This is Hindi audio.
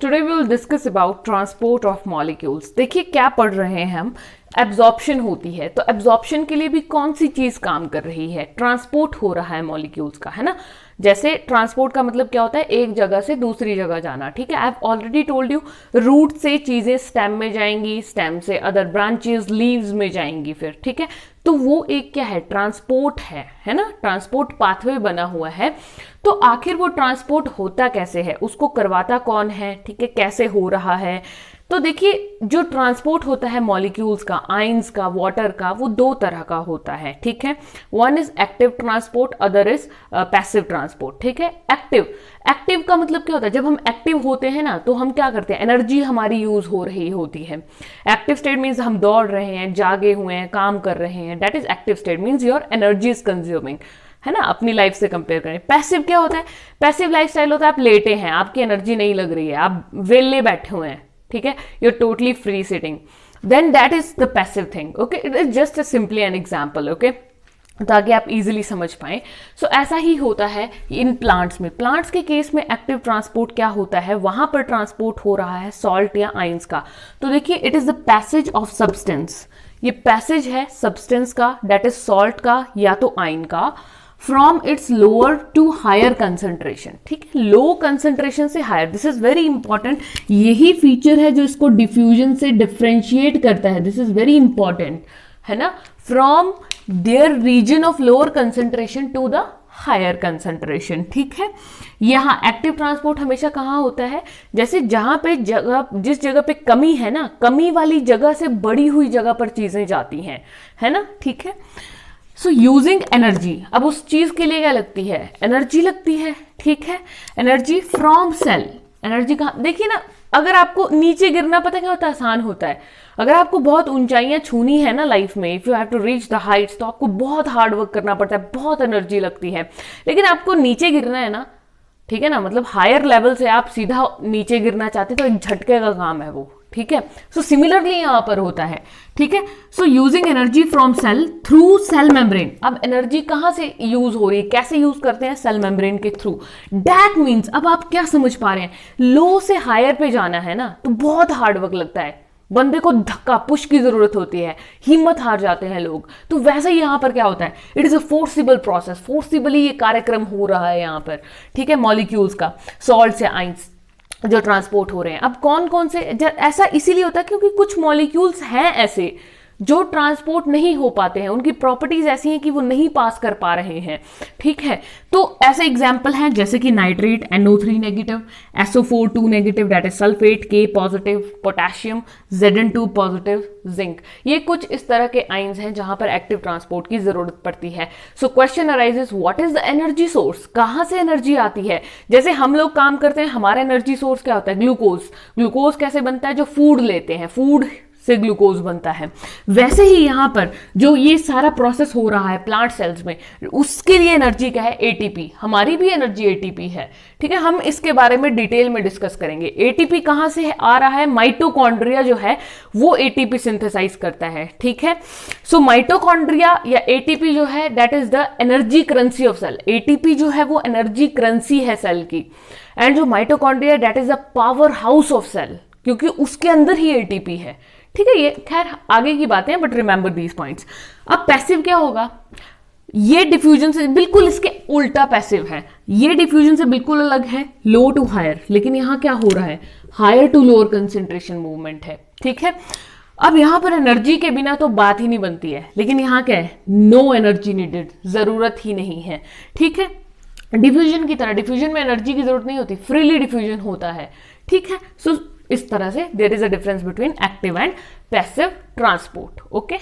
Today we will discuss about transport of molecules. देखिए क्या पढ़ रहे हैं हम, एब्जॉर्प्शन होती है, तो एब्जॉर्प्शन के लिए भी कौन सी चीज काम कर रही है, ट्रांसपोर्ट हो रहा है मॉलिक्यूल्स का, है ना। जैसे ट्रांसपोर्ट का मतलब क्या होता है, एक जगह से दूसरी जगह जाना, ठीक है। I have already told you, root से चीजें स्टेम में जाएंगी, स्टेम से अदर ब्रांचेस लीव्स में जाएंगी फिर, ठीक है। तो वो एक क्या है, ट्रांसपोर्ट है ना, ट्रांसपोर्ट पाथवे बना हुआ है। तो आखिर वो ट्रांसपोर्ट होता कैसे है, उसको करवाता कौन है, ठीक है, कैसे हो रहा है। तो देखिए जो ट्रांसपोर्ट होता है मॉलिक्यूल्स का, आयंस का, वाटर का, वो दो तरह का होता है, ठीक है। One is active transport, other is passive transport, ठीक है। एक्टिव का मतलब क्या होता है, जब हम एक्टिव होते हैं ना तो हम क्या करते हैं, एनर्जी हमारी यूज हो रही होती है। एक्टिव स्टेट मीन्स हम दौड़ रहे हैं, जागे हुए हैं, काम कर रहे हैं, that is active state, means your energy is consuming, है ना, अपनी लाइफ से कंपेयर करें। पैसिव क्या होता है, पैसिव लाइफस्टाइल होता है आप लेटे हैं, आपकी एनर्जी नहीं लग रही है, आप वेले बैठे हुए हैं, ठीक है, you are totally free sitting, then that is the passive thing, okay. It is just simply an example, okay, ताकि आप इजीली समझ पाएं। सो ऐसा ही होता है इन प्लांट्स में। प्लांट्स के केस में एक्टिव ट्रांसपोर्ट क्या होता है, वहां पर ट्रांसपोर्ट हो रहा है सॉल्ट या आयंस का। तो देखिए it is the passage of substance, ये पैसेज है सब्सटेंस का, दैट इज सॉल्ट का या तो आयन का, from its lower to higher concentration, ठीक है, लो कंसेंट्रेशन से higher. This is very important, यही फीचर है जो इसको डिफ्यूजन से डिफ्रेंशिएट करता है। दिस इज वेरी इंपॉर्टेंट, है ना, from their region of lower concentration to the higher concentration, ठीक है। यहाँ एक्टिव ट्रांसपोर्ट हमेशा कहाँ होता है, जैसे जहां पे जगह, जिस जगह पे कमी है ना, कमी वाली जगह से बढ़ी हुई जगह पर चीजें जाती हैं, है ना, ठीक है। सो यूजिंग एनर्जी, अब उस चीज के लिए क्या लगती है, एनर्जी लगती है, ठीक है। एनर्जी फ्रॉम सेल, एनर्जी कहाँ, देखिए ना, अगर आपको नीचे गिरना पता क्या होता है, आसान होता है। अगर आपको बहुत ऊंचाइयां छूनी है ना लाइफ में, if you have to reach the heights, तो आपको बहुत हार्ड वर्क करना पड़ता है, बहुत एनर्जी लगती है। लेकिन आपको नीचे गिरना है ना, ठीक है ना, मतलब हायर लेवल से आप सीधा नीचे गिरना चाहते तो एक झटके का काम है वो, ठीक है। सो सिमिलरली यहां पर होता है, ठीक है। So using energy from cell through cell membrane, अब एनर्जी कहां से यूज हो रही है, कैसे यूज करते हैं, सेल मेम्ब्रेन के थ्रू। दैट मीन्स, अब आप क्या समझ पा रहे हैं, लो से हायर पे जाना है ना तो बहुत हार्ड वर्क लगता है, बंदे को धक्का पुश की जरूरत होती है, हिम्मत हार जाते हैं लोग। तो वैसे ही यहां पर क्या होता है, it is a forcible process, forcibly ये कार्यक्रम हो रहा है यहां पर, ठीक है, मॉलिक्यूल्स का, सॉल्ट से आयंस जो ट्रांसपोर्ट हो रहे हैं। अब कौन कौन से, ऐसा इसीलिए होता है क्योंकि कुछ मॉलिक्यूल्स हैं ऐसे जो ट्रांसपोर्ट नहीं हो पाते हैं, उनकी प्रॉपर्टीज ऐसी हैं कि वो नहीं पास कर पा रहे हैं, ठीक है। तो ऐसे एग्जाम्पल हैं जैसे कि nitrate NO3 negative, SO4 2 negative that is sulphate, K positive, potassium, Zn2 positive, zinc. ये कुछ इस तरह के आयंस हैं जहां पर एक्टिव ट्रांसपोर्ट की जरूरत पड़ती है। So question arises, what is the energy source, कहां से एनर्जी आती है। जैसे हम लोग काम करते हैं, हमारा एनर्जी सोर्स क्या होता है, ग्लूकोज। ग्लूकोज कैसे बनता है, जो फूड लेते हैं, फूड से ग्लूकोज बनता है। वैसे ही यहां पर जो ये सारा प्रोसेस हो रहा है प्लांट सेल्स में, उसके लिए एनर्जी क्या है, ATP। हमारी भी एनर्जी ATP है, ठीक है। हम इसके बारे में डिटेल में डिस्कस करेंगे। ATP कहां से आ रहा है, माइटोकॉन्ड्रिया जो है वो ATP सिंथेसाइज करता है, ठीक है। सो माइटोकॉन्ड्रिया या ATP जो है that is the energy currency of cell. ATP जो है वो एनर्जी करेंसी है सेल की, एंड जो mitochondria that is the powerhouse of cell, क्योंकि उसके अंदर ही ATP है, ठीक है। ये खैर आगे की बातें हैं, बट रिमेंबर दीज पॉइंट्स। अब पैसिव क्या होगा, ये डिफ्यूजन से बिल्कुल इसके उल्टा पैसिव है, ये डिफ्यूजन से बिल्कुल अलग है, लो टू हायर। लेकिन यहां क्या हो रहा है, higher to lower concentration movement है, ठीक है। अब यहां पर एनर्जी के बिना तो बात ही नहीं बनती है, लेकिन यहां क्या है, नो एनर्जी नीडेड, जरूरत ही नहीं है, ठीक है। डिफ्यूजन की तरह, डिफ्यूजन में एनर्जी की जरूरत नहीं होती, फ्रीली डिफ्यूजन होता है, ठीक है। सो इस तरह से there is a difference between active and passive transport, okay.